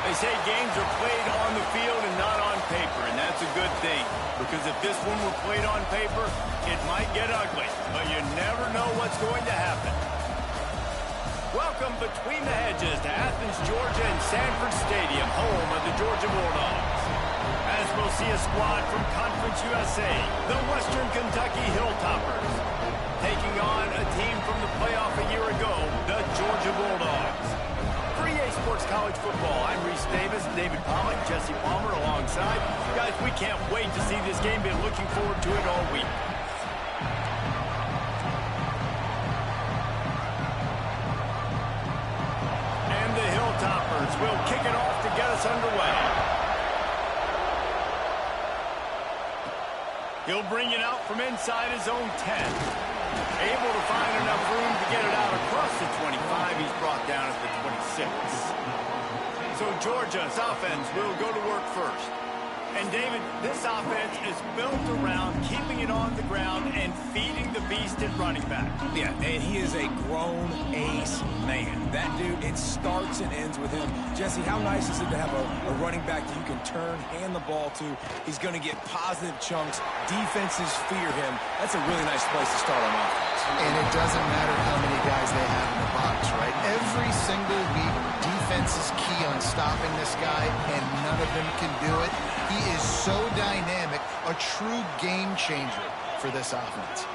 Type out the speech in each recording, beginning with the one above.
They say games are played on the field and not on paper, and that's a good thing. Because if this one were played on paper, it might get ugly. But you never know what's going to happen. Welcome between the hedges to Athens, Georgia and Sanford Stadium, home of the Georgia Bulldogs. As we'll see a squad from Conference USA, the Western Kentucky Hilltoppers, taking on a team from the playoff a year ago, the Georgia Bulldogs. For EA Sports College Football, I'm Reese Davis, David Pollock, Jesse Palmer alongside. Guys, we can't wait to see this game. Been looking forward to it all week. And the Hilltoppers will kick it off to get us underway. He'll bring it out from inside his own 10. Able to find enough room to get it out across the 25. He's brought down at the 26. So Georgia's offense will go to work first. And David, this offense is built around keeping it on the ground and feeding the beast at running back. Yeah, and he is a grown ace man. That dude, it starts and ends with him. Jesse, how nice is it to have a running back that you can turn, hand the ball to? He's going to get positive chunks. Defenses fear him. That's a really nice place to start on offense. And it doesn't matter how many guys they have in the box, right? Every single week, defense is key on stopping this guy, and none of them can do it. He is so dynamic, a true game changer for this offense.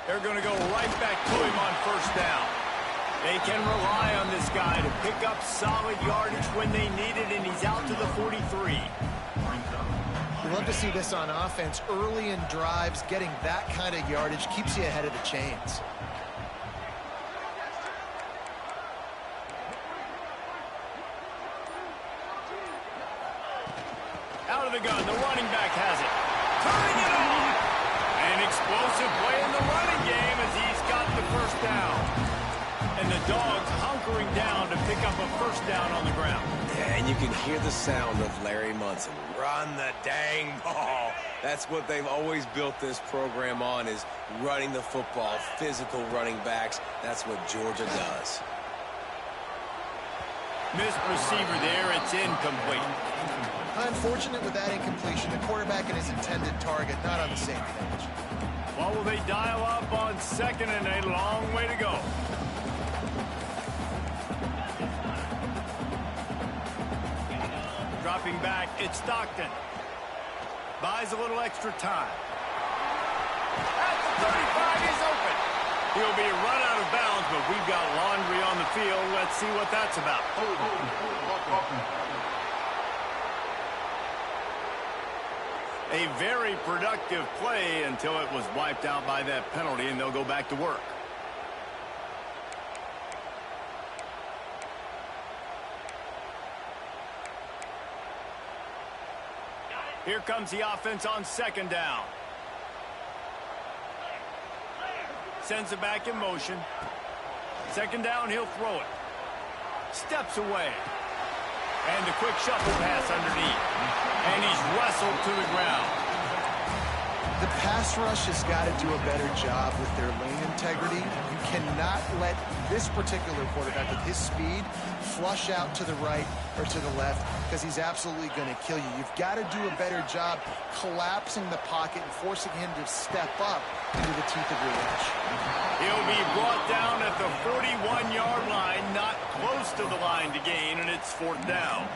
They're going to go right back to him on first down. They can rely on this guy to pick up solid yardage when they need it, and he's out to the 43. We love to see this on offense. Early in drives, getting that kind of yardage keeps you ahead of the chains. Out of the gun, the running back has it. Turning it on! An explosive play in the running game as he's got the first down. And the Dogs hunkering down to pick up a first down on the ground. Yeah, and you can hear the sound of Larry Munson. Run the dang ball. That's what they've always built this program on, is running the football, physical running backs. That's what Georgia does. Missed receiver there. It's incomplete. Unfortunate with that incompletion. The quarterback and his intended target not on the same page. Well, will they dial up on second and a long way to go? Dropping back, it's Stockton. Buys a little extra time. At the 35, he's open. He'll be run out of bounds, but we've got laundry on the field. Let's see what that's about. A very productive play until it was wiped out by that penalty, and they'll go back to work. Here comes the offense on second down. Sends it back in motion. Second down, he'll throw it. Steps away. And the quick shuffle pass underneath. And he's wrestled to the ground. The pass rush has got to do a better job with their lane integrity. You cannot let this particular quarterback with his speed flush out to the right or to the left, because he's absolutely going to kill you. You've got to do a better job collapsing the pocket and forcing him to step up into the teeth of your rush. He'll be brought down at the 41-yard line, not close to the line to gain, and it's fourth down.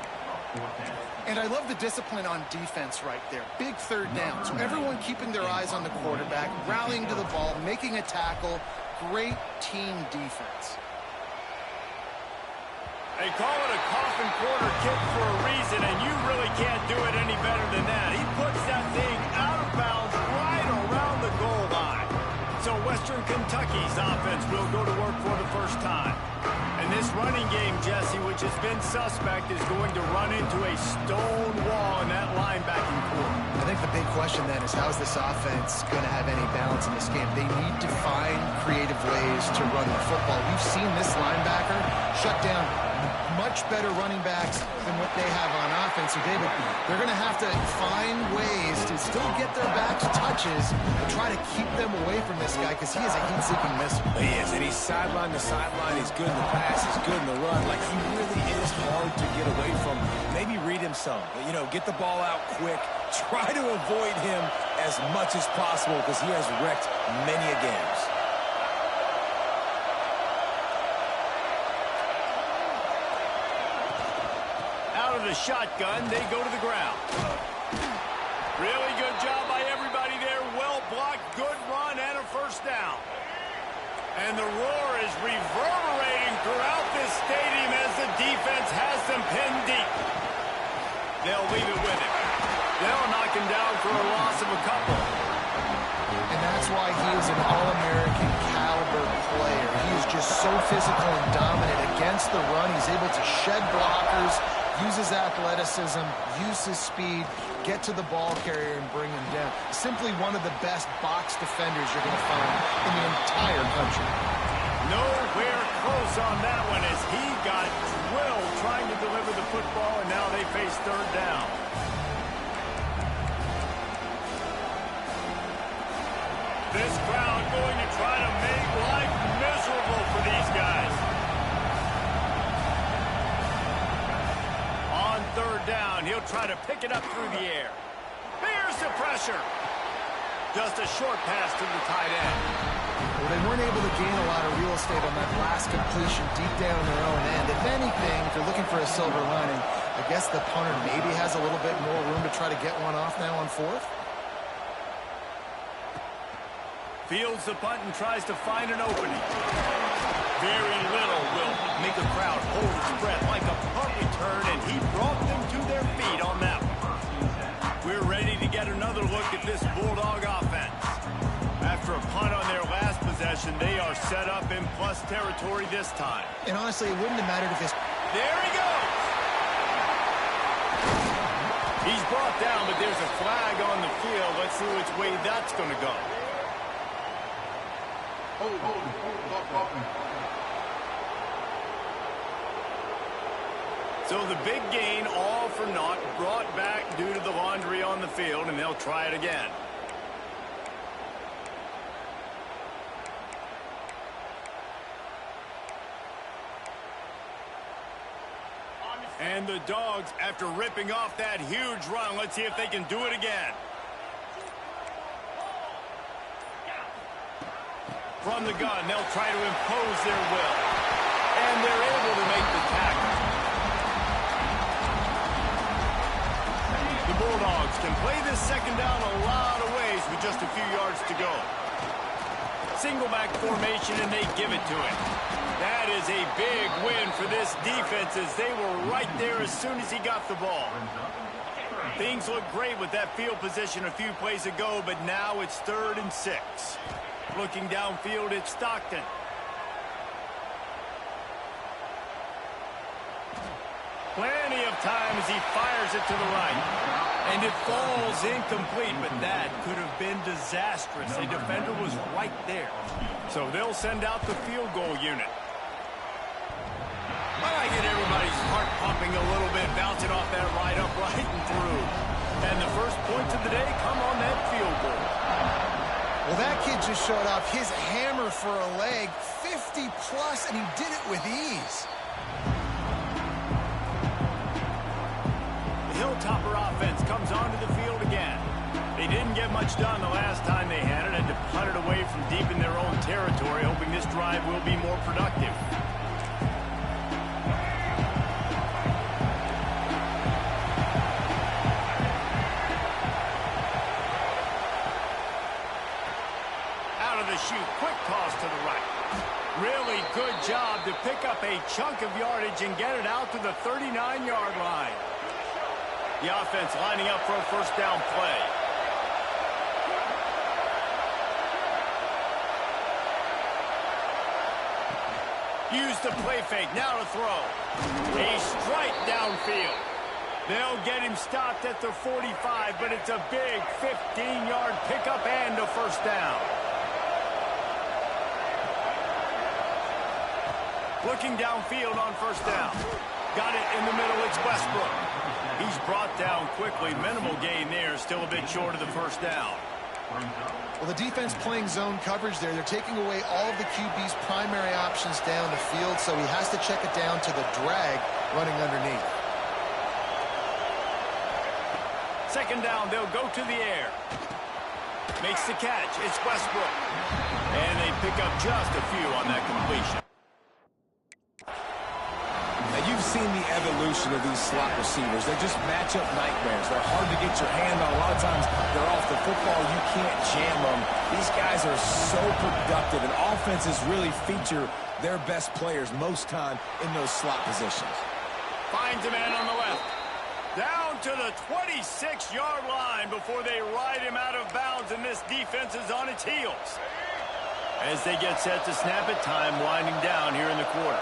And I love the discipline on defense right there. Big third down. So everyone keeping their eyes on the quarterback, rallying to the ball, making a tackle. Great team defense. They call it a coffin quarter kick for a reason, and you really can't do it any better than that. He puts that thing out of bounds right around the goal line. So Western Kentucky's offense will go to work for the first time. And this running game, Jesse, which has been suspect, is going to run into a stone wall in that linebacking core. I think the big question then is, how is this offense going to have any balance in this game? They need to find creative ways to run the football. We've seen this linebacker shut down much better running backs than what they have on offense. So, David, they're going to have to find ways to still get their backs touches and try to keep them away from this guy because he is a heat-seeking missile. He is, and he's sideline to sideline. He's good in the pass. He's good in the run. Like, he really is hard to get away from. Maybe read him some. But, you know, get the ball out quick. Try to avoid him as much as possible because he has wrecked many a games. Out of the shotgun, they go to the ground. Really good job by everybody there. Well blocked, good run, and a first down. And the roar is reverberating throughout this stadium as the defense has them pinned deep. They'll leave it with him. They'll knock him down for a loss of a couple. And that's why he is an All-American caliber player. He is just so physical and dominant against the run. He's able to shed blockers, use his athleticism, use his speed, get to the ball carrier and bring him down. Simply one of the best box defenders you're going to find in the entire country. Nowhere close on that one as he got drilled trying to deliver the football, and now they face third down. This crowd going to try to make life miserable for these guys. On third down, he'll try to pick it up through the air. Here's the pressure. Just a short pass to the tight end. Well, they weren't able to gain a lot of real estate on that last completion deep down their own end. If anything, if they're looking for a silver lining, I guess the punter maybe has a little bit more room to try to get one off now on fourth. Fields the punt and tries to find an opening. Very little will make the crowd hold its breath like a punt return, and he brought them to their feet on that one. We're ready to get another look at this Bulldog offense. After a punt on their last possession, they are set up in plus territory this time. And honestly, it wouldn't have mattered if this... There he goes! He's brought down, but there's a flag on the field. Let's see which way that's going to go. So the big gain, all for naught, brought back due to the laundry on the field, and they'll try it again. And the Dogs, after ripping off that huge run, let's see if they can do it again. From the gun, they'll try to impose their will. And they're able to make the tackle. The Bulldogs can play this second down a lot of ways with just a few yards to go. Single back formation, and they give it to him. That is a big win for this defense as they were right there as soon as he got the ball. Things look great with that field position a few plays ago, but now it's 3rd and 6. Looking downfield, it's Stockton. Plenty of time as he fires it to the right. And it falls incomplete, but that could have been disastrous. The defender was right there. So they'll send out the field goal unit. I get everybody's heart pumping a little bit, bouncing off that right upright and through. And the first points of the day come on that field goal. Well, that kid just showed off his hammer for a leg, 50 plus, and he did it with ease. The Hilltopper offense comes onto the field again. They didn't get much done the last time they had it, and to punt it away from deep in their own territory, hoping this drive will be more productive. Shoot, quick toss to the right. Really good job to pick up a chunk of yardage and get it out to the 39-yard line. The offense lining up for a first down play. Use the play fake, now to throw. A strike downfield. They'll get him stopped at the 45, but it's a big 15-yard pickup and a first down. Looking downfield on first down. Got it in the middle. It's Westbrook. He's brought down quickly. Minimal gain there. Still a bit short of the first down. Well, the defense playing zone coverage there. They're taking away all of the QB's primary options down the field, so he has to check it down to the drag running underneath. Second down, they'll go to the air. Makes the catch. It's Westbrook. And they pick up just a few on that completion. Now, you've seen the evolution of these slot receivers. They're just matchup nightmares. They're hard to get your hand on. A lot of times, they're off the football. You can't jam them. These guys are so productive, and offenses really feature their best players most time in those slot positions. Finds a man on the left. Down to the 26-yard line before they ride him out of bounds, and this defense is on its heels. As they get set to snap it, time winding down here in the quarter.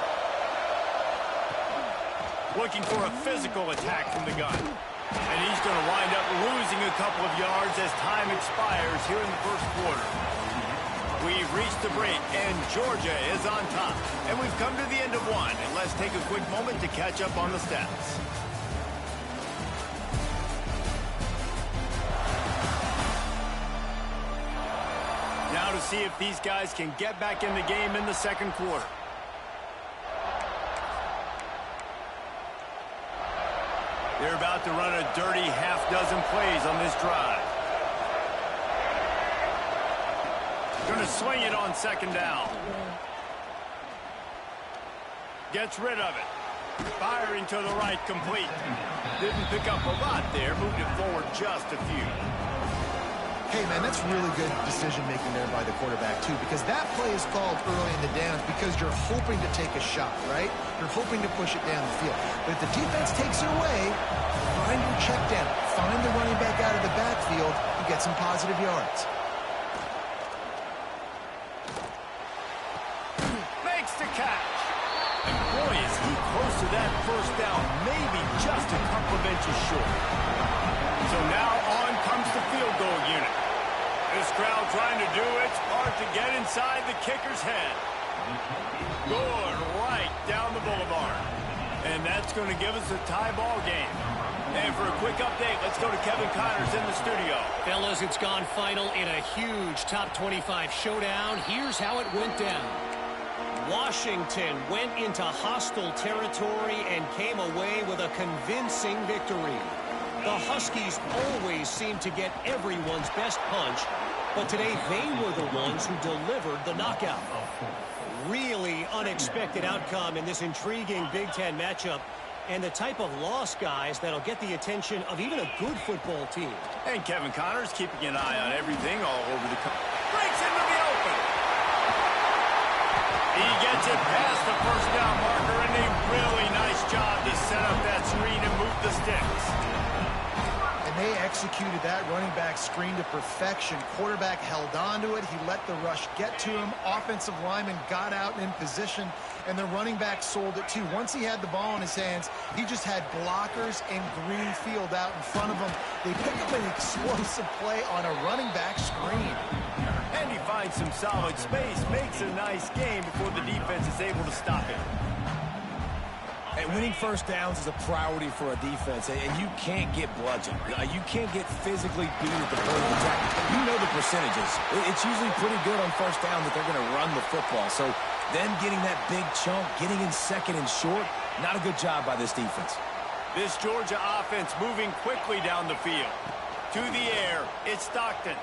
Looking for a physical attack from the gun. And he's going to wind up losing a couple of yards as time expires here in the first quarter. We've reached the break, and Georgia is on top. And we've come to the end of one, and let's take a quick moment to catch up on the stats. Now to see if these guys can get back in the game in the second quarter. They're about to run a dirty half-dozen plays on this drive. Going to swing it on second down. Gets rid of it. Firing to the right, complete. Didn't pick up a lot there. Moved it forward just a few. Hey, man, that's really good decision-making there by the quarterback, too, because that play is called early in the downs because you're hoping to take a shot, right? You're hoping to push it down the field. But if the defense takes it away, find your check down. Find the running back out of the backfield and get some positive yards. Makes the catch. And boy, is he close to that first down, maybe just a couple of inches short. So now on comes the field goal unit. This crowd trying to do its part to get inside the kicker's head. Good right down the boulevard. And that's going to give us a tie ball game. And for a quick update, let's go to Kevin Connors in the studio. Fellas, it's gone final in a huge top 25 showdown. Here's how it went down. Washington went into hostile territory and came away with a convincing victory. The Huskies always seem to get everyone's best punch, but today they were the ones who delivered the knockout. Really unexpected outcome in this intriguing Big Ten matchup, and the type of loss, guys, that'll get the attention of even a good football team. And Kevin Connors keeping an eye on everything all over the country. Breaks into the open. He gets it past the first down marker, and a really nice job to set up that screen and move the sticks. They executed that running back screen to perfection. Quarterback held on to it. He let the rush get to him. Offensive lineman got out and in position, and the running back sold it too. Once he had the ball in his hands, he just had blockers and green field out in front of him. They pick up an explosive play on a running back screen. And he finds some solid space, makes a nice game before the defense is able to stop it. And winning first downs is a priority for a defense, and you can't get bludgeoned. You can't get physically beat at the point of attack. You know the percentages. It's usually pretty good on first down that they're going to run the football. So then getting that big chunk, getting in second and short, not a good job by this defense. This Georgia offense moving quickly down the field. To the air, it's Stockton.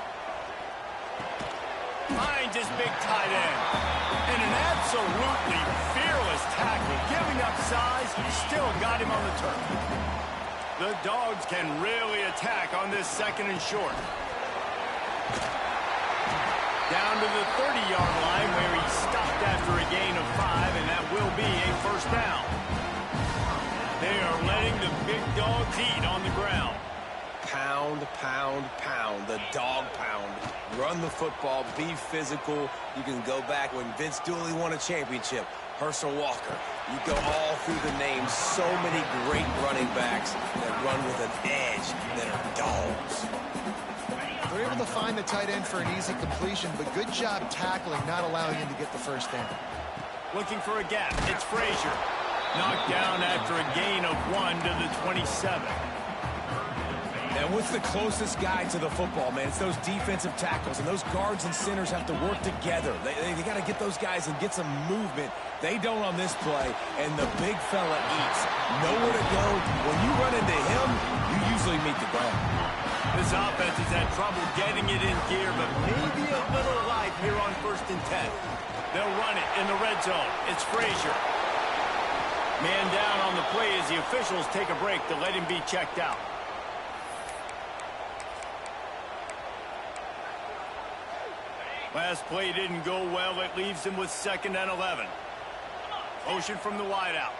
Finds his big tight end. And an absolutely fearless tackle. Giving up size, still got him on the turf. The Dogs can really attack on this second and short. Down to the 30-yard line where he stopped after a gain of 5, and that will be a first down. They are letting the big dogs eat on the ground. Pound, pound, pound, the dog pound. Run the football, be physical. You can go back when Vince Dooley won a championship. Herschel Walker. You go all through the names. So many great running backs that run with an edge that are dogs. They're able to find the tight end for an easy completion, but good job tackling, not allowing him to get the first down. Looking for a gap. It's Frazier. Knocked down after a gain of 1 to the 27. And what's the closest guy to the football, man? It's those defensive tackles, and those guards and centers have to work together. They got to get those guys and get some movement. They don't on this play, and the big fella eats. Nowhere to go. When you run into him, you usually meet the ground. This offense has had trouble getting it in gear, but maybe a little life here on 1st and 10. They'll run it in the red zone. It's Frazier. Man down on the play as the officials take a break to let him be checked out. Last play didn't go well. It leaves him with 2nd and 11. Motion from the wideout.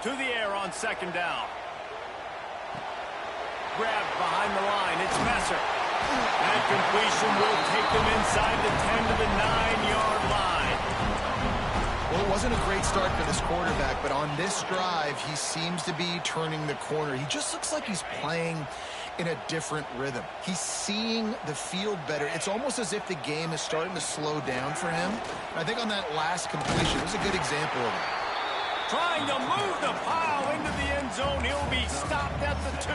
To the air on 2nd down. Grabbed behind the line. It's Messer. That completion will take them inside the 10 to the 9-yard line. Well, it wasn't a great start for this quarterback, but on this drive, he seems to be turning the corner. He just looks like he's playing in a different rhythm. He's seeing the field better. It's almost as if the game is starting to slow down for him. I think on that last completion, it was a good example of it. Trying to move the pile into the end zone. He'll be stopped at the 2.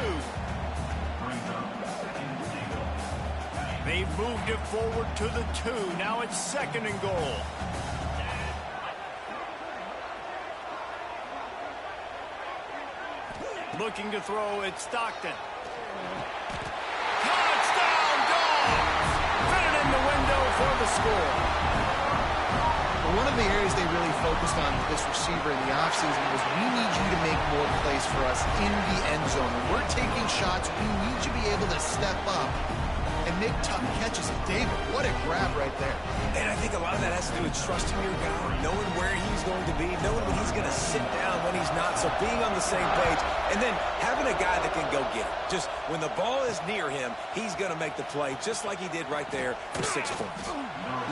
They've moved it forward to the 2. Now it's 2nd and goal. Looking to throw, it's Stockton. Touchdown, Dogs! Fit it in the window for the score. Well, one of the areas they really focused on with this receiver in the offseason was we need you to make more plays for us in the end zone. When we're taking shots, we need you to be able to step up and make tough catches. And David, what a grab right there. And I think a lot of that has to do with trusting your guy, knowing where he's going to be, knowing when he's going to sit down, when he's not, so being on the same page, and then having a guy that can go get it. Just when the ball is near him, he's going to make the play, just like he did right there for 6 points.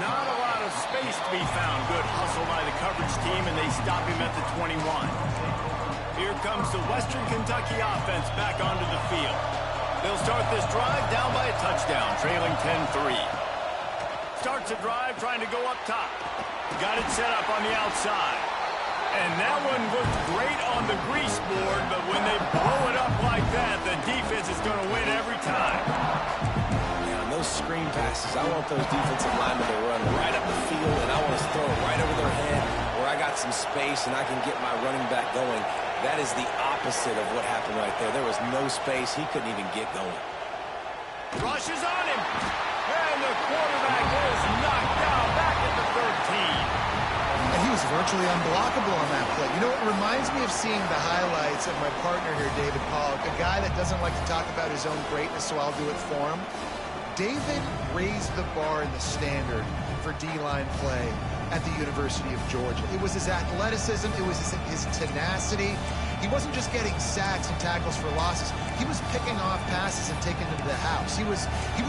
Not a lot of space to be found. Good hustle by the coverage team, and they stop him at the 21. Here comes the Western Kentucky offense back onto the field. They'll start this drive down by a touchdown, trailing 10-3. Starts a drive trying to go up top. Got it set up on the outside. And that one looked great on the grease board, but when they blow it up like that, the defense is going to win every time. Yeah, on those screen passes, I want those defensive linemen to run right up the field, and I want to throw it right over their head where I got some space and I can get my running back going. That is the opposite of what happened right there. There was no space. He couldn't even get going. Rushes on him. And the quarterback is knocked down back at the 13. And he was virtually unblockable on that play. You know, it reminds me of seeing the highlights of my partner here, David Pollock, a guy that doesn't like to talk about his own greatness, so I'll do it for him. David raised the bar in the standard for D-line play at the University of Georgia. It was his athleticism, it was his tenacity. He wasn't just getting sacks and tackles for losses. He was picking off passes and taking them to the house. He was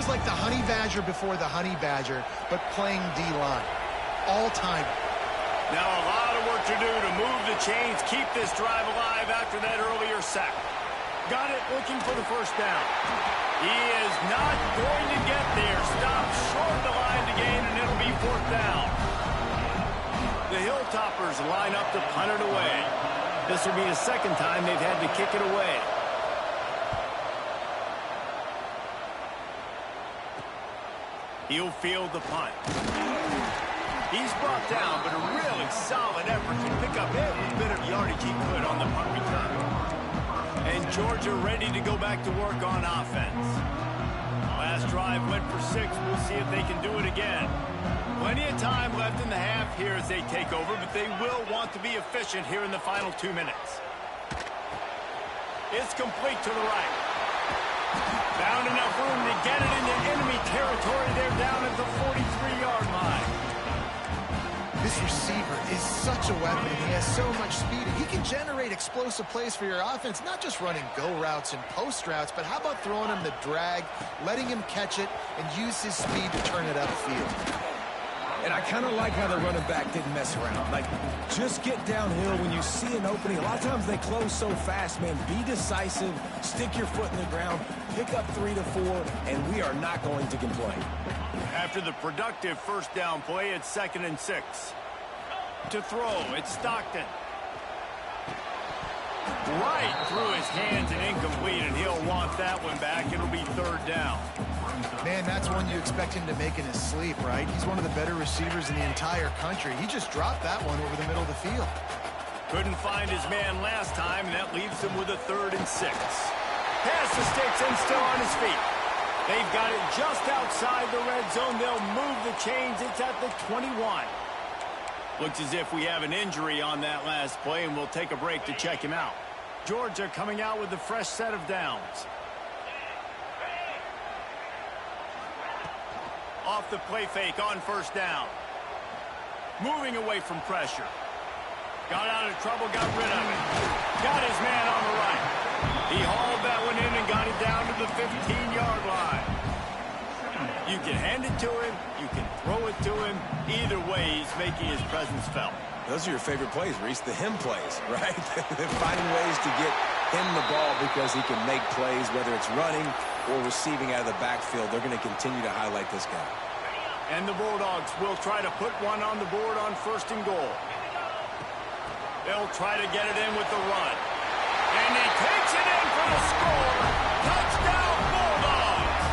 like the Honey Badger before the Honey Badger, but playing D-line. All-time. Now a lot of work to do to move the chains, keep this drive alive after that earlier sack. Got it, looking for the 1st down. He is not going to get there. Stopped short of the line to gain, and it'll be 4th down. The Hilltoppers line up to punt it away. This will be the 2nd time they've had to kick it away. He'll field the punt. He's brought down, but a really solid effort to pick up every bit of yardage he could on the punt return. And Georgia ready to go back to work on offense. Last drive went for 6. We'll see if they can do it again. Plenty of time left in the half here as they take over, but they will want to be efficient here in the final 2 minutes. It's complete to the right. Found enough room to get it into enemy territory. They're down at the 43-yard line. This receiver is such a weapon. He has so much speed. He can generate explosive plays for your offense, not just running go routes and post routes, but how about throwing him the drag, letting him catch it, and use his speed to turn it upfield. And I kind of like how the running back didn't mess around. Like, just get downhill when you see an opening. A lot of times they close so fast, man. Be decisive, stick your foot in the ground, pick up 3 to 4, and we are not going to complain. After the productive 1st down play, it's 2nd and 6. To throw, it's Stockton. Right through his hands and incomplete, and he'll want that one back. It'll be third down. Man, that's one you expect him to make in his sleep, right? He's one of the better receivers in the entire country. He just dropped that one over the middle of the field. Couldn't find his man last time, and that leaves him with a 3rd and 6. Pass the sticks and still on his feet. They've got it just outside the red zone. They'll move the chains. It's at the 21. Looks as if we have an injury on that last play, and we'll take a break to check him out. Georgia coming out with a fresh set of downs. Off the play fake on 1st down. Moving away from pressure. Got out of trouble, got rid of it. Got his man on the right. He hauled that one in and got it down to the 15-yard line. You can hand it to him. You can throw it to him. Either way, he's making his presence felt. Those are your favorite plays, Reese, the him plays, right? They're finding ways to get him the ball because he can make plays, whether it's running or receiving out of the backfield. They're going to continue to highlight this guy. And the Bulldogs will try to put one on the board on 1st and goal. They'll try to get it in with the run. And he takes it in for the score. Touchdown, Bulldogs!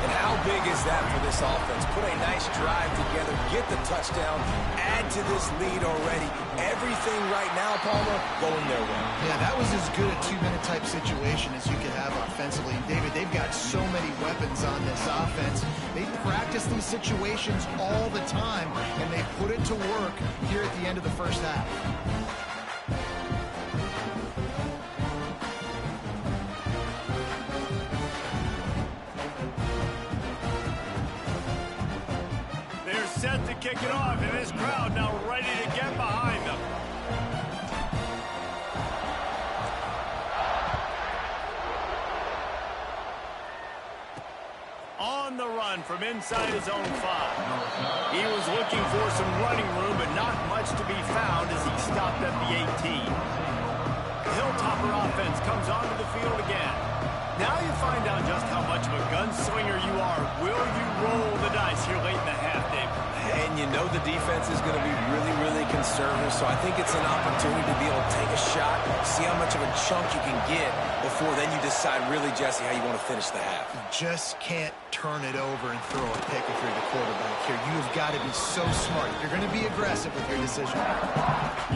And how big is that for this offense? Put a nice drive together, get the touchdown, add to this lead already. Everything right now, Palmer, going their way. Yeah, that was as good a 2-minute type situation as you could have offensively. And David, they've got so many weapons on this offense. They practice these situations all the time, and they put it to work here at the end of the 1st half. Set to kick it off, and this crowd now ready to get behind them. On the run from inside his own 5. He was looking for some running room, but not much to be found as he stopped at the 18. The Hilltopper offense comes onto the field again. Now you find out just how much of a gunslinger you are. Will you roll the dice here late in the half, David? And you know the defense is going to be really, really conservative, so I think it's an opportunity to be able to take a shot, see how much of a chunk you can get before then you decide really, Jesse, how you want to finish the half. You just can't turn it over and throw a pick if you're the quarterback here. You've got to be so smart. You're going to be aggressive with your decision.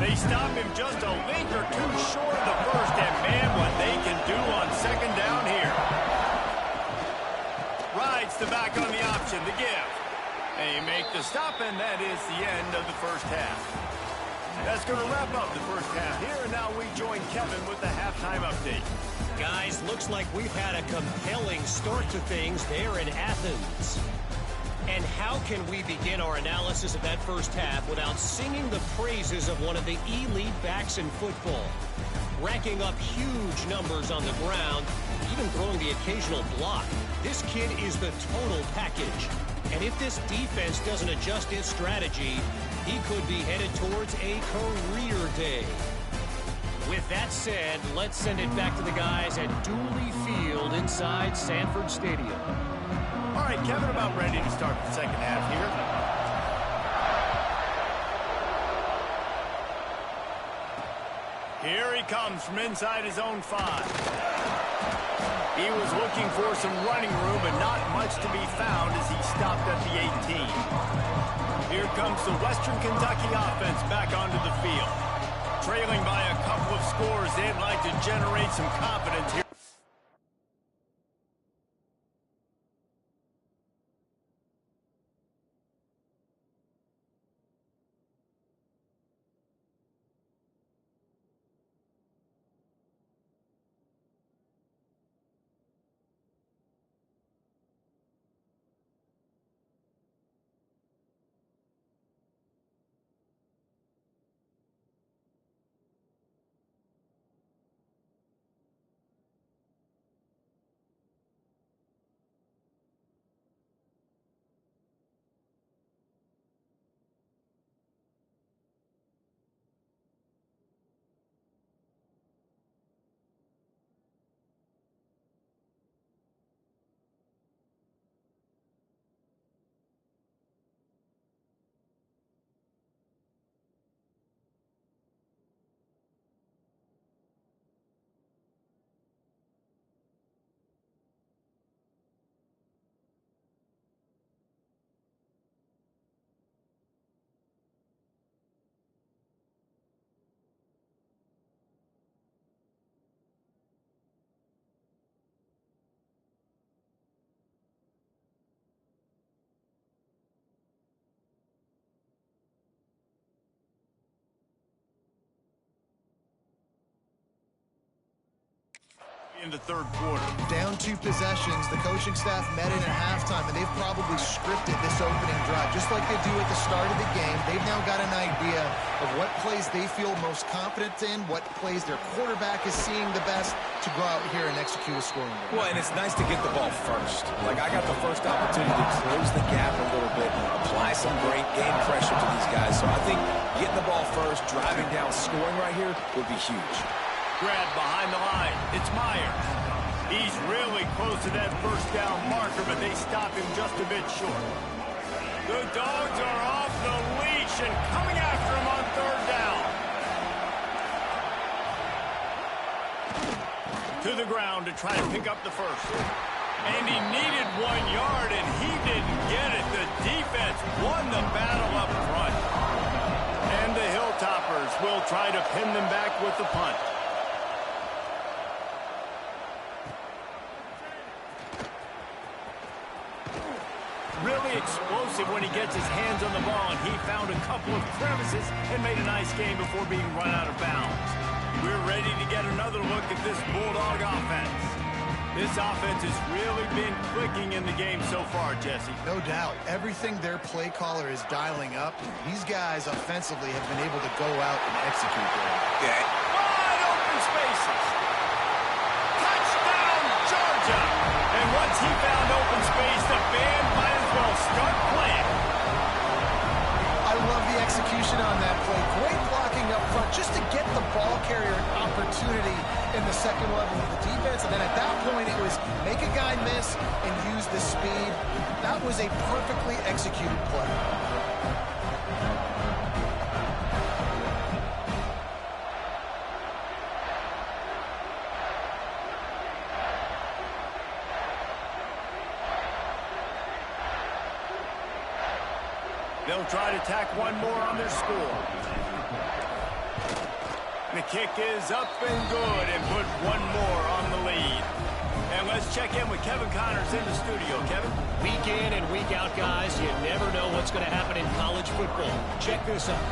They stop him just a link or two short of the first, and man, what they can do on 2nd down here. Rides the back on the option, the give. They make the stop, and that is the end of the 1st half. That's going to wrap up the 1st half here, and now we join Kevin with the halftime update. Guys, looks like we've had a compelling start to things there in Athens. And how can we begin our analysis of that 1st half without singing the praises of one of the elite backs in football? Racking up huge numbers on the ground, even throwing the occasional block. This kid is the total package. And if this defense doesn't adjust its strategy, he could be headed towards a career day. With that said, let's send it back to the guys at Dooley Field inside Sanford Stadium. All right, Kevin, about ready to start the 2nd half here. Here he comes from inside his own 5. He was looking for some running room, but not much to be found as he stopped at the 18. Here comes the Western Kentucky offense back onto the field. Trailing by a couple of scores, they'd like to generate some confidence here. in the third quarter. Down 2 possessions, the coaching staff met in at halftime, and they've probably scripted this opening drive. Just like they do at the start of the game, they've now got an idea of what plays they feel most confident in, what plays their quarterback is seeing the best to go out here and execute a scoring game. Well, and it's nice to get the ball first. Like, I got the first opportunity to close the gap a little bit, apply some great game pressure to these guys. So I think getting the ball first, driving down, scoring right here would be huge. Grab behind the line. It's Myers. He's really close to that first down marker, but they stop him just a bit short. The Dogs are off the leash and coming after him on third down. To the ground to try to pick up the first. And he needed 1 yard, and he didn't get it. The defense won the battle up front. And the Hilltoppers will try to pin them back with the punt. Really explosive when he gets his hands on the ball, and he found a couple of crevices and made a nice game before being run out of bounds. We're ready to get another look at this Bulldog offense. This offense has really been clicking in the game so far, Jesse. No doubt. Everything their play caller is dialing up, these guys offensively have been able to go out and execute there. Yeah. Wide open spaces. Touchdown, Georgia! And once he found open space, the band might as well start playing. I love the execution on that play. Great blocking up front just to get the ball carrier an opportunity in the second level of the defense. And then at that point, it was make a guy miss and use the speed. That was a perfectly executed play. They'll try to tack one more on their score. The kick is up and good and put one more on the lead. And let's check in with Kevin Connors in the studio. Kevin? Week in and week out, guys, you never know what's going to happen in college football. Check this out.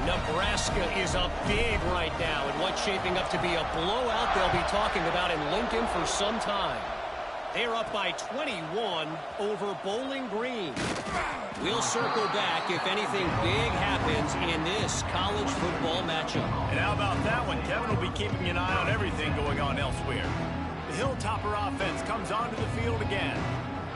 Nebraska is up big right now in what's shaping up to be a blowout they'll be talking about in Lincoln for some time. They're up by 21 over Bowling Green. We'll circle back if anything big happens in this college football matchup. And how about that one? Kevin will be keeping an eye on everything going on elsewhere. The Hilltopper offense comes onto the field again.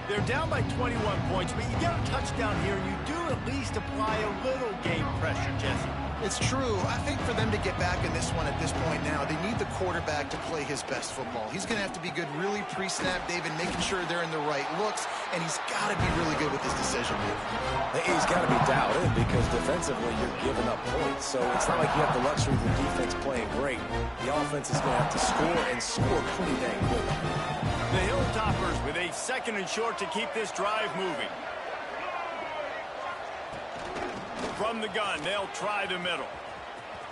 They're down by 21 points, but you get a touchdown here, and you do at least apply a little game pressure, Jesse. It's true. I think for them to get back in this one at this point now, they need the quarterback to play his best football. He's going to have to be good really pre-snap, David, making sure they're in the right looks, and he's got to be really good with his decision-making. He's got to be dialed in because defensively you're giving up points. So it's not like you have the luxury of the defense playing great. The offense is going to have to score and score pretty dang quick. The Hilltoppers with a second and short to keep this drive moving. From the gun, they'll try the middle.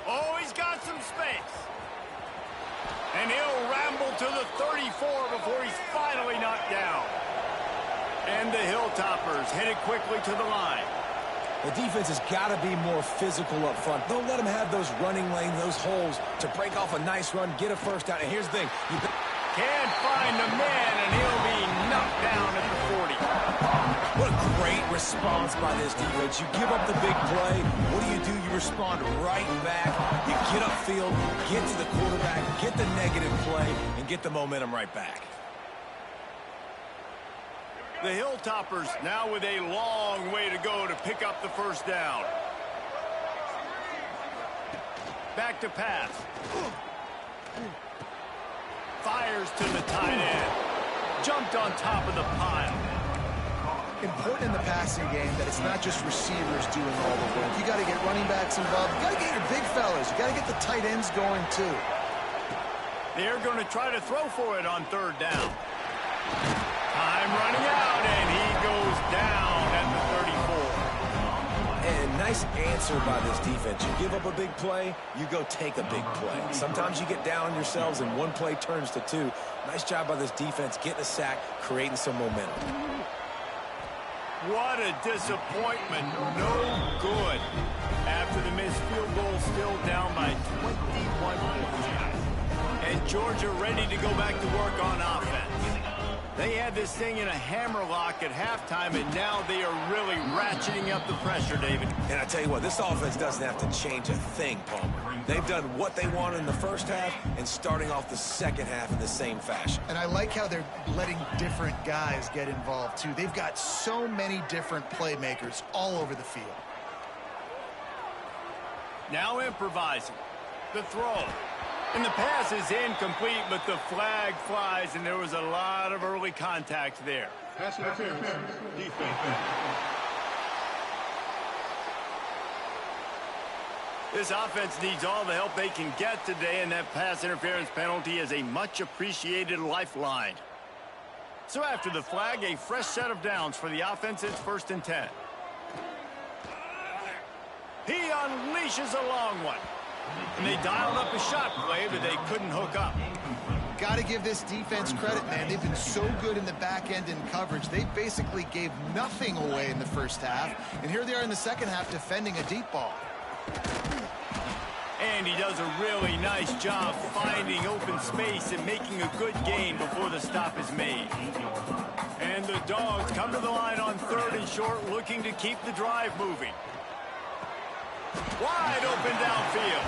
Oh, he's got some space. And he'll ramble to the 34 before he's finally knocked down. And the Hilltoppers headed quickly to the line. The defense has got to be more physical up front. Don't let them have those running lanes, those holes to break off a nice run, get a first down. And here's the thing. Can't find the man, and he'll be knocked down at the 40. What a great response by this defense. You give up the big play. What do? You respond right back. You get upfield, get to the quarterback, get the negative play, and get the momentum right back. The Hilltoppers now with a long way to go to pick up the first down. Back to pass. Fires to the tight end. Jumped on top of the pile. Important in the passing game that it's not just receivers doing all the work. You got to get running backs involved. You got to get your big fellas. You got to get the tight ends going too. They're going to try to throw for it on third down. Time running out, and he goes down at the 34. And nice answer by this defense. You give up a big play, you go take a big play. Sometimes you get down on yourselves and one play turns to two. Nice job by this defense getting a sack, creating some momentum. What a disappointment. No good. After the missed field goal, still down by 21 points. And Georgia ready to go back to work on offense. They had this thing in a hammerlock at halftime, and now they are really ratcheting up the pressure, David. And I tell you what, this offense doesn't have to change a thing, Palmer. They've done what they wanted in the first half and starting off the second half in the same fashion. And I like how they're letting different guys get involved, too. They've got so many different playmakers all over the field. Now improvising. The throw. And the pass is incomplete, but the flag flies, and there was a lot of early contact there. Pass interference. Defense. This offense needs all the help they can get today, and that pass interference penalty is a much-appreciated lifeline. So after the flag, a fresh set of downs for the offense. It's 1st and 10. He unleashes a long one. And they dialed up a shot play, but they couldn't hook up. Got to give this defense credit, man. They've been so good in the back end in coverage. They basically gave nothing away in the first half. And here they are in the second half defending a deep ball. And he does a really nice job finding open space and making a good gain before the stop is made. And the Dogs come to the line on 3rd and short, looking to keep the drive moving. Wide open downfield.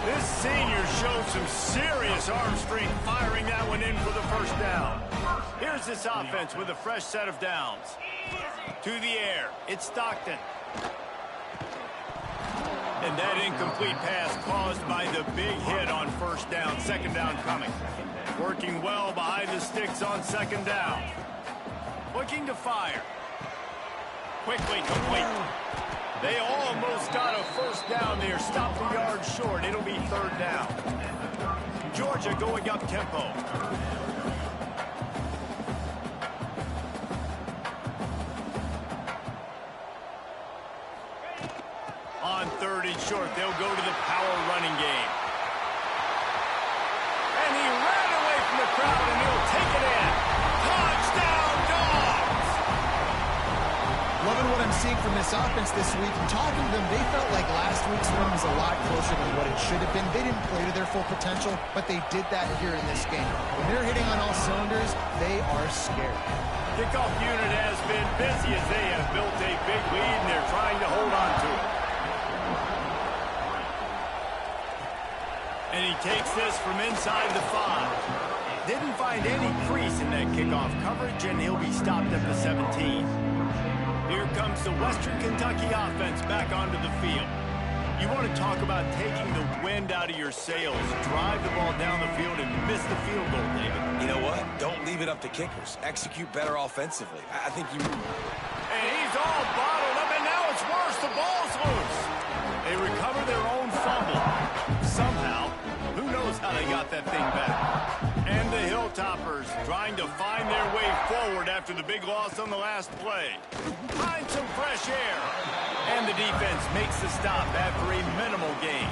This senior showed some serious arm strength firing that one in for the first down. Here's this offense with a fresh set of downs. To the air. It's Stockton. And that incomplete pass caused by the big hit on 1st down. 2nd down coming. Working well behind the sticks on 2nd down. Looking to fire. Quickly complete. They almost got a 1st down there. Stopped the yard short. It'll be 3rd down. Georgia going up tempo. On 3rd and short, they'll go to the power running game. And he ran away from the crowd, and he'll take it in. Touchdown, Dogs! Loving what I'm seeing from this offense this week. And talking to them, they felt like last week's win was a lot closer than what it should have been. They didn't play to their full potential, but they did that here in this game. When they're hitting on all cylinders, they are scared. Kickoff unit has been busy as they have built a big lead, and they're trying to hold on to it. And he takes this from inside the 5. Didn't find any crease in that kickoff coverage, and he'll be stopped at the 17. Here comes the Western Kentucky offense back onto the field. You want to talk about taking the wind out of your sails. Drive the ball down the field and miss the field goal, David. You know what? Don't leave it up to kickers. Execute better offensively. I think you... And he's all bottled up, and now it's worse. The ball's loose. They recover their own fumble. Somehow, who knows how they got that thing back. And the Hilltoppers trying to find their way forward after the big loss on the last play. Find some fresh air. And the defense makes the stop after a minimal gain.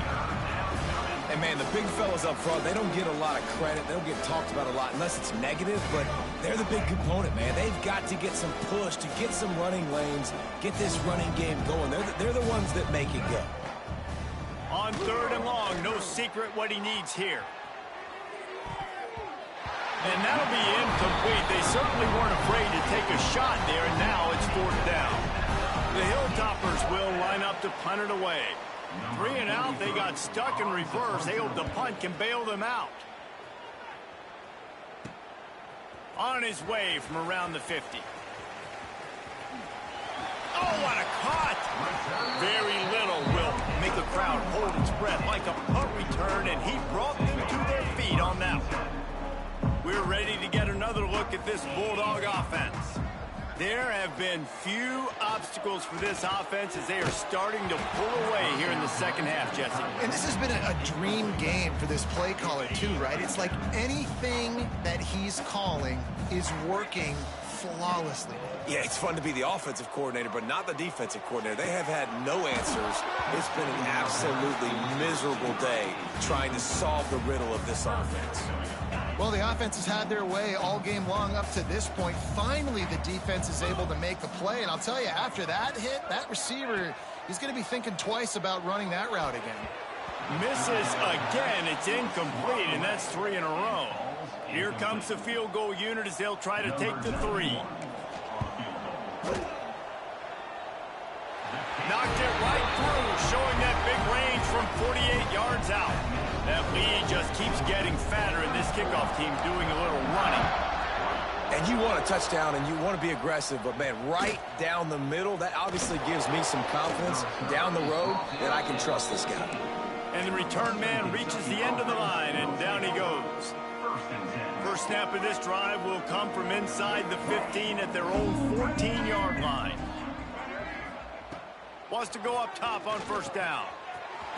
And, man, the big fellas up front, they don't get a lot of credit. They don't get talked about a lot unless it's negative, but they're the big component, man. They've got to get some push, to get some running lanes, get this running game going. They're the ones that make it go. On 3rd and long, no secret what he needs here. And that'll be incomplete. They certainly weren't afraid to take a shot there, and now it's 4th down. The Hilltoppers will line up to punt it away. 3 and out, they got stuck in reverse. They hope the punt can bail them out. On his way from around the 50. Oh, what a cut! Very little will make the crowd hold its breath like a punt return, and he brought them to their feet on that one. We're ready to get another look at this Bulldog offense. There have been few obstacles for this offense as they are starting to pull away here in the second half, Jesse. And this has been a dream game for this play caller, too, right? It's like anything that he's calling is working flawlessly. Yeah, it's fun to be the offensive coordinator, but not the defensive coordinator. They have had no answers. It's been an absolutely miserable day trying to solve the riddle of this offense. Well, the offense has had their way all game long up to this point. Finally, the defense is able to make the play. And I'll tell you, after that hit, that receiver, he's going to be thinking twice about running that route again. Misses again. It's incomplete, and that's 3 in a row. Here comes the field goal unit as they'll try to take the 3. Knocked it right through, showing that big range from 48 yards out. That lead just keeps getting fatter, and this kickoff team doing a little running. And you want a touchdown, and you want to be aggressive, but, man, right down the middle, that obviously gives me some confidence down the road that I can trust this guy. And the return man reaches the end of the line, and down he goes. First snap of this drive will come from inside the 15 at their own 14-yard line. Wants to go up top on first down.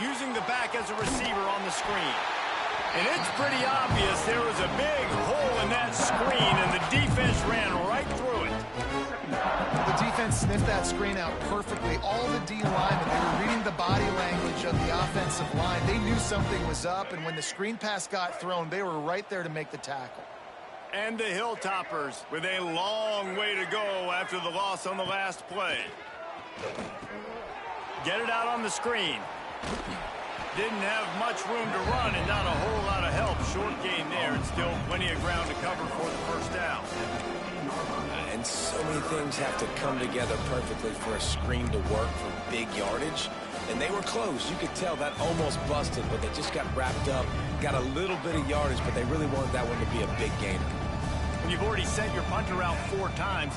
Using the back as a receiver on the screen. And it's pretty obvious there was a big hole in that screen, and the defense ran right through it. The defense sniffed that screen out perfectly. All the D linemen, they were reading the body language of the offensive line. They knew something was up, and when the screen pass got thrown, they were right there to make the tackle. And the Hilltoppers with a long way to go after the loss on the last play. Get it out on the screen. Didn't have much room to run and not a whole lot of help. Short game there, and still plenty of ground to cover for the first down. And so many things have to come together perfectly for a screen to work for big yardage. And they were close. You could tell that almost busted, but they just got wrapped up, got a little bit of yardage, but they really wanted that one to be a big gainer. When you've already sent your punter out 4 times,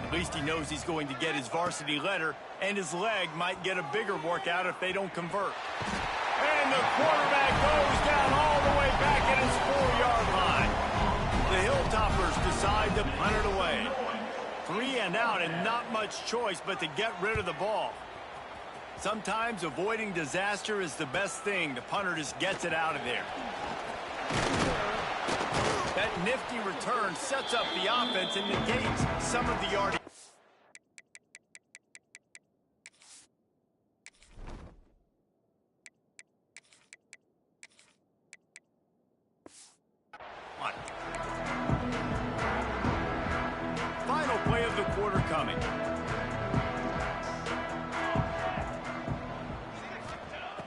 at least he knows he's going to get his varsity letter, and his leg might get a bigger workout if they don't convert. And the quarterback goes down all the way back at his 4-yard line. The Hilltoppers decide to punt it away. 3 and out, and not much choice but to get rid of the ball. Sometimes avoiding disaster is the best thing. The punter just gets it out of there. That nifty return sets up the offense and negates some of the yardage. Final play of the quarter coming.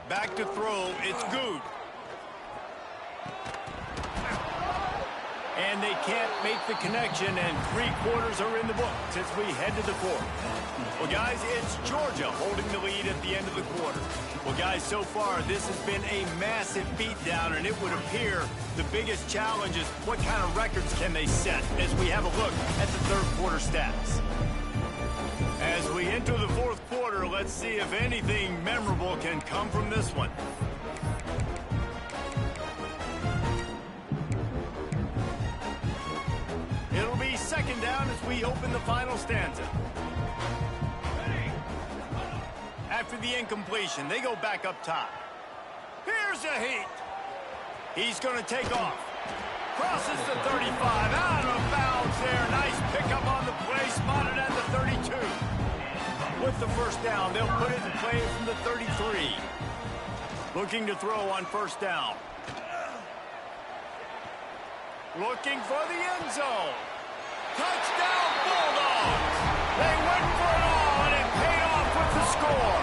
Back to throw, it's Good. And they can't make the connection, and 3 quarters are in the books as we head to the 4th. Well, guys, it's Georgia holding the lead at the end of the quarter. Well, guys, so far, this has been a massive beatdown, and it would appear the biggest challenge is what kind of records can they set as we have a look at the 3rd quarter stats. As we enter the 4th quarter, let's see if anything memorable can come from this one. It'll be 2nd down as we open the final stanza. After the incompletion, they go back up top. Here's a heat. He's going to take off. Crosses the 35, out of bounds there. Nice pickup on the play, spotted at the 32. With the first down, they'll put it in play from the 33. Looking to throw on first down. Looking for the end zone. Touchdown Bulldogs! They went for it all, and it paid off with the score.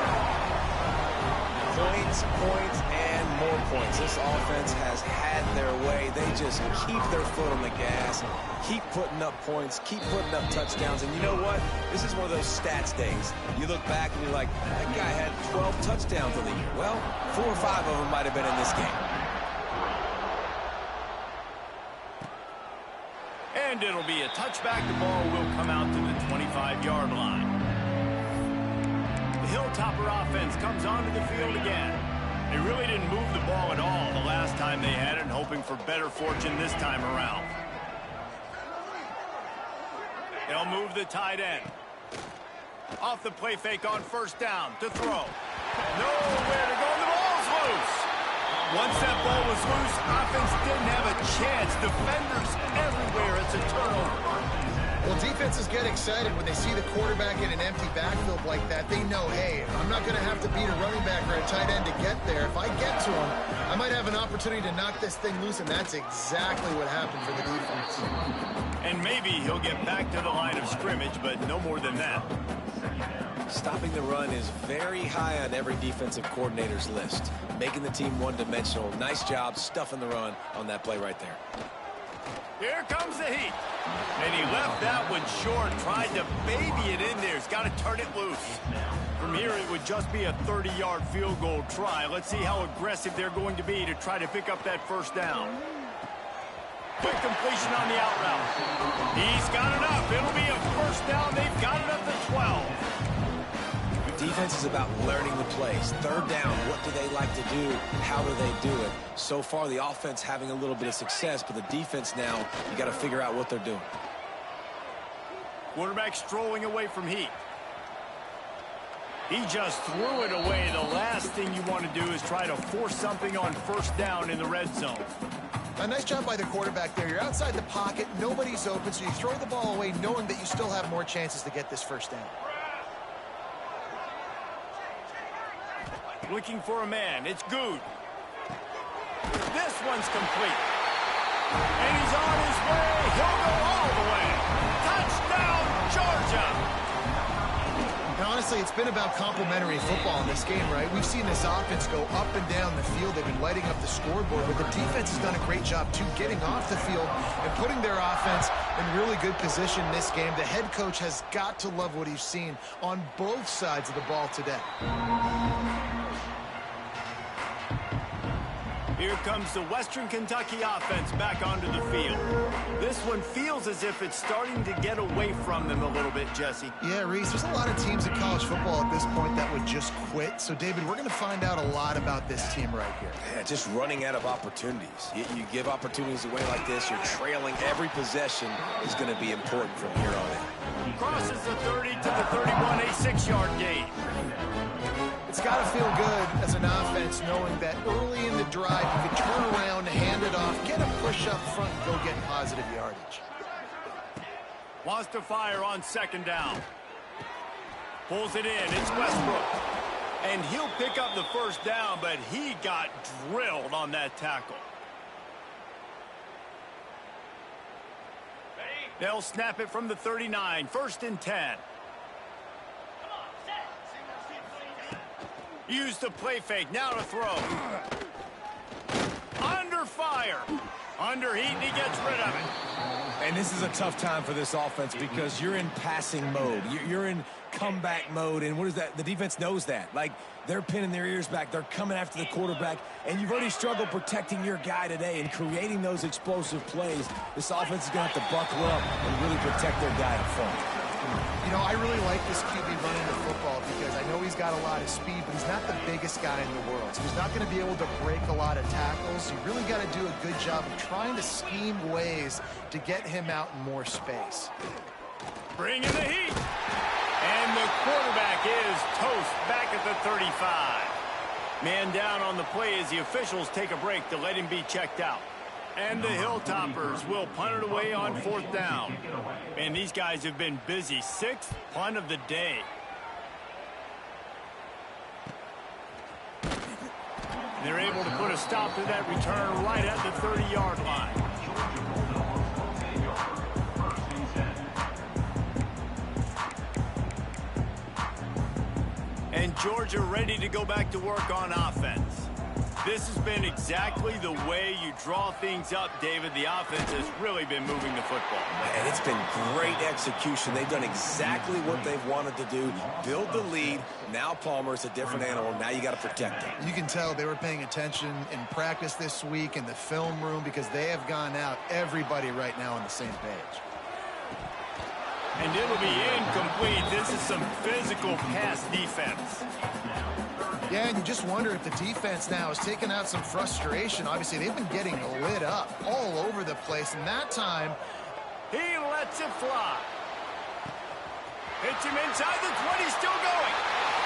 Points, points, and more points. This offense has had their way. They just keep their foot on the gas, keep putting up points, keep putting up touchdowns. And you know what? This is one of those stats days. You look back and you're like, that guy had 12 touchdowns on the year. Well, 4 or 5 of them might have been in this game. And it'll be a touchback. The ball will come out to the 25-yard line. The Hilltopper offense comes onto the field again. They really didn't move the ball at all the last time they had it, and hoping for better fortune this time around. They'll move the tight end. Off the play fake on first down to throw. Nowhere to go. The ball's loose. Once that ball was loose, offense didn't have a chance. Defenders everywhere. It's a turnover. Well, defenses get excited when they see the quarterback in an empty backfield like that. They know, hey, I'm not going to have to beat a running back or a tight end to get there. If I get to him, I might have an opportunity to knock this thing loose, and that's exactly what happened for the defense. And maybe he'll get back to the line of scrimmage, but no more than that. Stopping the run is very high on every defensive coordinator's list. Making the team one-dimensional. Nice job stuffing the run on that play right there. Here comes the heat. And he left that one short, tried to baby it in there. He's got to turn it loose. From here, it would just be a 30-yard field goal try. Let's see how aggressive they're going to be to try to pick up that first down. Quick completion on the out route. He's got enough. It'll be a first down. They've got it up to 12. Defense is about learning the plays. Third down, what do they like to do? How do they do it? So far, the offense having a little bit of success, but the defense now, you got to figure out what they're doing. Quarterback strolling away from heat. He just threw it away. The last thing you want to do is try to force something on first down in the red zone. A nice job by the quarterback there. You're outside the pocket. Nobody's open, so you throw the ball away knowing that you still have more chances to get this first down. Looking for a man. It's Good. This one's complete. And he's on his way. He'll go all the way. Touchdown, Georgia. And honestly, it's been about complementary football in this game, right? We've seen this offense go up and down the field. They've been lighting up the scoreboard, but the defense has done a great job, too, getting off the field and putting their offense in really good position in this game. The head coach has got to love what he's seen on both sides of the ball today. Here comes the Western Kentucky offense back onto the field. This one feels as if it's starting to get away from them a little bit, Jesse. Yeah, Reese, there's a lot of teams in college football at this point that would just quit. So, David, we're going to find out a lot about this team right here. Yeah, just running out of opportunities. You give opportunities away like this, you're trailing. Every possession is going to be important from here on in. Crosses the 30 to the 31, a 6-yard gain. It's got to feel good as an offense knowing that early in the drive you can turn around, hand it off, get a push up front, and go get positive yardage. Wants to fire on second down. Pulls it in. It's Westbrook. And he'll pick up the first down, but he got drilled on that tackle. They'll snap it from the 39. First and 10. Use the play fake. Now to throw. Under fire. Under heat, and he gets rid of it. And this is a tough time for this offense because you're in passing mode. You're in comeback mode, and what is that? The defense knows that. Like, they're pinning their ears back. They're coming after the quarterback, and you've already struggled protecting your guy today and creating those explosive plays. This offense is going to have to buckle up and really protect their guy up front. You know, I really like this QB running the football because I know he's got a lot of speed, but he's not the biggest guy in the world. So he's not going to be able to break a lot of tackles. You really got to do a good job of trying to scheme ways to get him out in more space. Bring in the heat. And the quarterback is toast back at the 35. Man down on the play as the officials take a break to let him be checked out. And the Hilltoppers will punt it away on fourth down. And these guys have been busy. Sixth punt of the day. They're able to put a stop to that return right at the 30-yard line. And Georgia ready to go back to work on offense. This has been exactly the way you draw things up, David. The offense has really been moving the football. And it's been great execution. They've done exactly what they've wanted to do. Build the lead. Now Palmer's a different animal. Now you got to protect him. You can tell they were paying attention in practice this week in the film room because they have gone out, everybody right now on the same page. And it'll be incomplete. This is some physical pass defense. Yeah, and you just wonder if the defense now has taken out some frustration. Obviously, they've been getting lit up all over the place, and that time, he lets it fly. Hits him inside the 20, still going.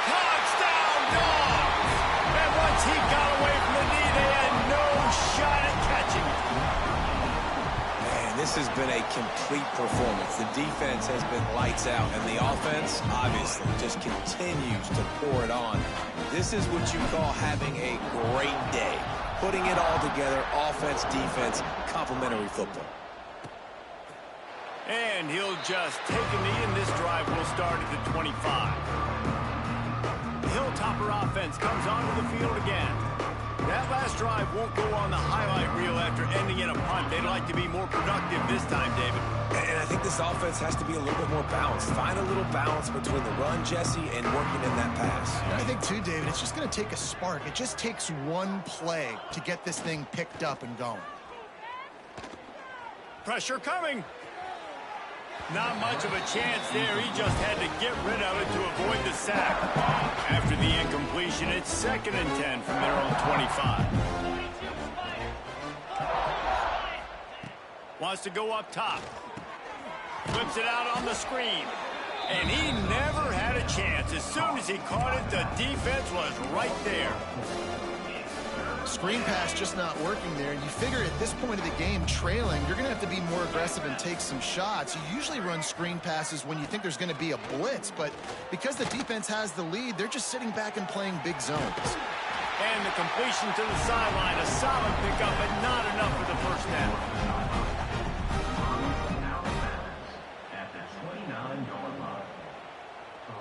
Touchdown, Dogs! And once he got away from the knee, they had no shot at catching it. Man, this has been a complete performance. The defense has been lights out, and the offense, obviously, just continues to pour it on. This is what you call having a great day. Putting it all together, offense, defense, complementary football. And he'll just take a knee, and this drive will start at the 25. Hilltopper offense comes onto the field again. That last drive won't go on the highlight reel after ending in a punt. They'd like to be more productive this time, David. And I think this offense has to be a little bit more balanced. Find a little balance between the run, Jesse, and working in that pass. And I think, too, David, it's just going to take a spark. It just takes one play to get this thing picked up and going. Pressure coming. Not much of a chance there. He just had to get rid of it to avoid the sack. After the incompletion, it's 2nd and 10 from their own 25. Wants to go up top. Flips it out on the screen. And he never had a chance. As soon as he caught it, the defense was right there. Screen pass just not working there. You figure at this point of the game, trailing, you're going to have to be more aggressive and take some shots. You usually run screen passes when you think there's going to be a blitz, but because the defense has the lead, they're just sitting back and playing big zones. And the completion to the sideline, a solid pickup, but not enough for the first down. At the 29-yard line.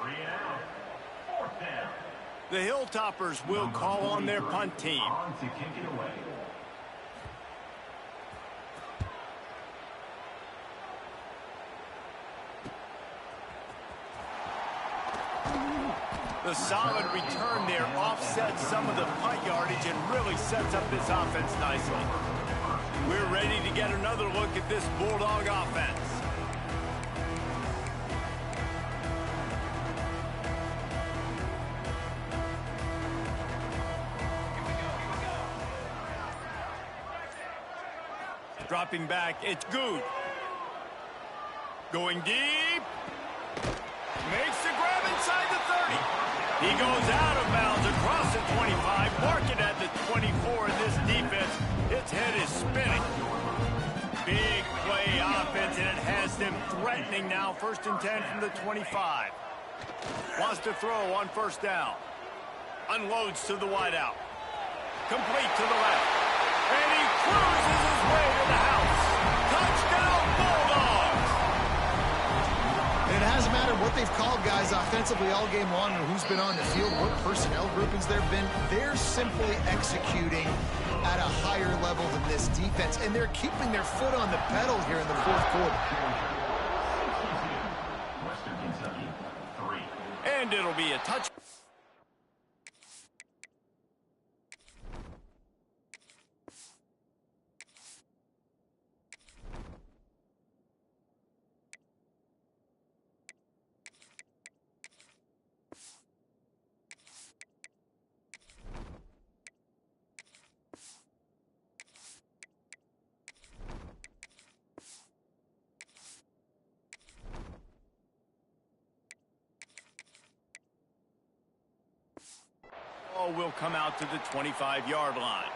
3 and out. 4th down. The Hilltoppers will call on their punt team. On to kick it away. The solid return there offsets some of the punt yardage and really sets up this offense nicely. We're ready to get another look at this Bulldog offense. Dropping back, it's Good. Going deep. Makes the grab inside the 30. He goes out of bounds across the 25. Mark it at the 24. And this defense, its head is spinning. Big play offense, and it has them threatening now. 1st and 10 from the 25. Wants to throw on 1st down. Unloads to the wideout. Complete to the left. And he cruises his way to the house. Touchdown, Bulldogs! It hasn't mattered what they've called guys offensively all game long or who's been on the field, what personnel groupings there have been. They're simply executing at a higher level than this defense, and they're keeping their foot on the pedal here in the 4th quarter. Western Kentucky, 3. And it'll be a touch. Will come out to the 25-yard line.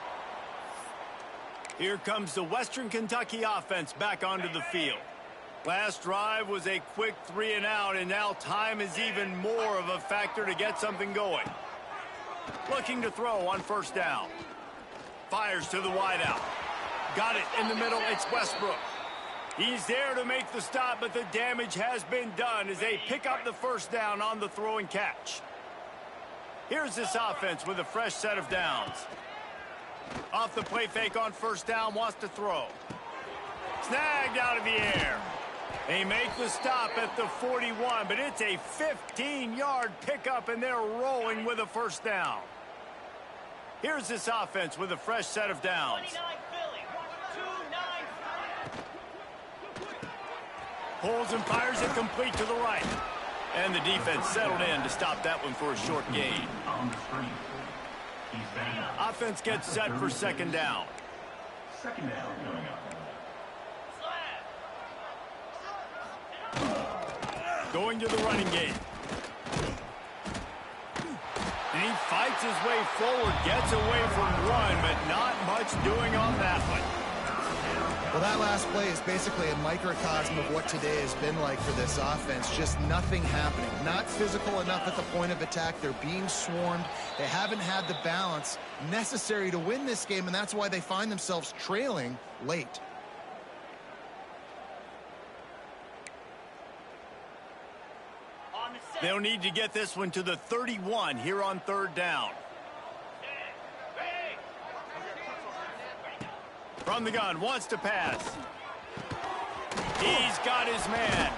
Here comes the Western Kentucky offense back onto the field. Last drive was a quick 3 and out, and now time is even more of a factor to get something going. Looking to throw on 1st down. Fires to the wideout. Got it in the middle. It's Westbrook. He's there to make the stop, but the damage has been done as they pick up the 1st down on the throw and catch. Here's this offense with a fresh set of downs. Off the play fake on 1st down, wants to throw. Snagged out of the air. They make the stop at the 41, but it's a 15-yard pickup, and they're rolling with a 1st down. Here's this offense with a fresh set of downs. Pulls and fires it complete to the right. And the defense settled in to stop that one for a short gain. On the screen. He's banged up. Offense gets set for 2nd down. 2nd down coming up. Going to the running game. And he fights his way forward, gets away from one, but not much doing on that one. Well, that last play is basically a microcosm of what today has been like for this offense. Just nothing happening. Not physical enough at the point of attack. They're being swarmed. They haven't had the balance necessary to win this game, and that's why they find themselves trailing late. On They'll need to get this one to the 31 here on 3rd down. From the gun, wants to pass. He's got his man.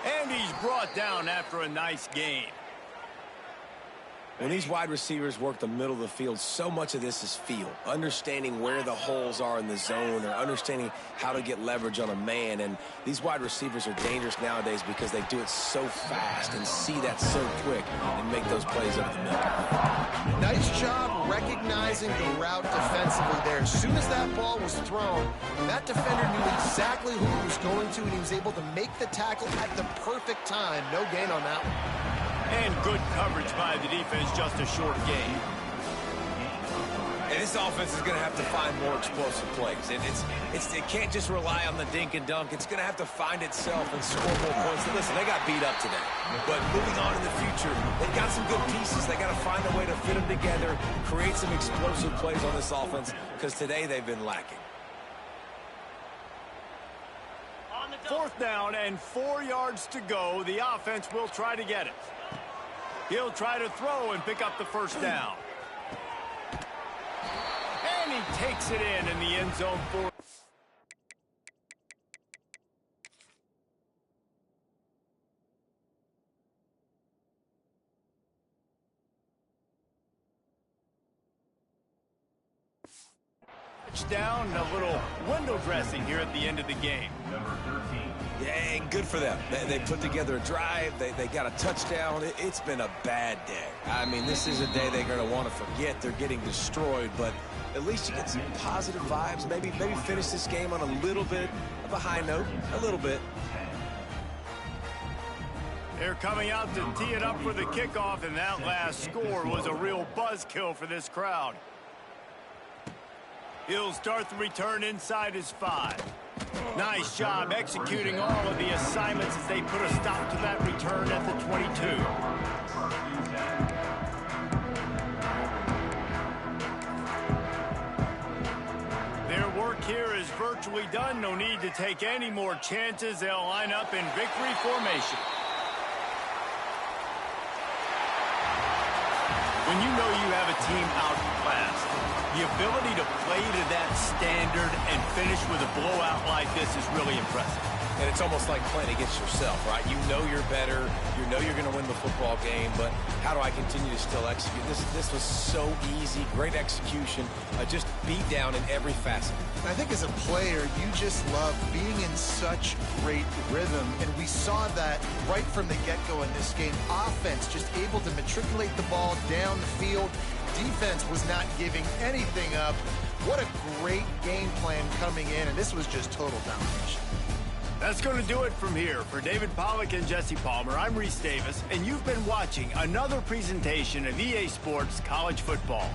And he's brought down after a nice gain. When these wide receivers work the middle of the field, so much of this is feel. Understanding where the holes are in the zone or understanding how to get leverage on a man. And these wide receivers are dangerous nowadays because they do it so fast and see that so quick and make those plays over the middle. Nice job recognizing the route defensively there. As soon as that ball was thrown, that defender knew exactly who he was going to, and he was able to make the tackle at the perfect time. No gain on that one. And good coverage by the defense, just a short gain. And this offense is going to have to find more explosive plays. And it can't just rely on the dink and dunk. It's going to have to find itself and score more points. And listen, they got beat up today. But moving on in the future, they've got some good pieces. They got to find a way to fit them together, create some explosive plays on this offense, because today they've been lacking. 4th down and 4 yards to go. The offense will try to get it. He'll try to throw and pick up the 1st down. And he takes it in the end zone for... Touchdown, a little window dressing here at the end of the game. Number 13. Yeah, and good for them. They put together a drive. They got a touchdown. It's been a bad day. I mean, this is a day they're going to want to forget. They're getting destroyed, but at least you get some positive vibes. Maybe finish this game on a little bit of a high note, a little bit. They're coming out to tee it up for the kickoff, and that last score was a real buzzkill for this crowd. He'll start the return inside his 5. Nice job executing all of the assignments as they put a stop to that return at the 22. Their work here is virtually done. No need to take any more chances. They'll line up in victory formation. When you know you have a team outclassed, the ability to play to that standard and finish with a blowout like this is really impressive. And it's almost like playing against yourself, right? You know you're better. You know you're going to win the football game, but how do I continue to still execute? This was so easy. Great execution. Just beat down in every facet. I think as a player, you just love being in such great rhythm, and we saw that right from the get-go in this game. Offense just able to matriculate the ball down the field. Defense was not giving anything up. What a great game plan coming in, and this was just total domination. That's going to do it from here. For David Pollack and Jesse Palmer, I'm Reese Davis, and you've been watching another presentation of EA Sports College Football.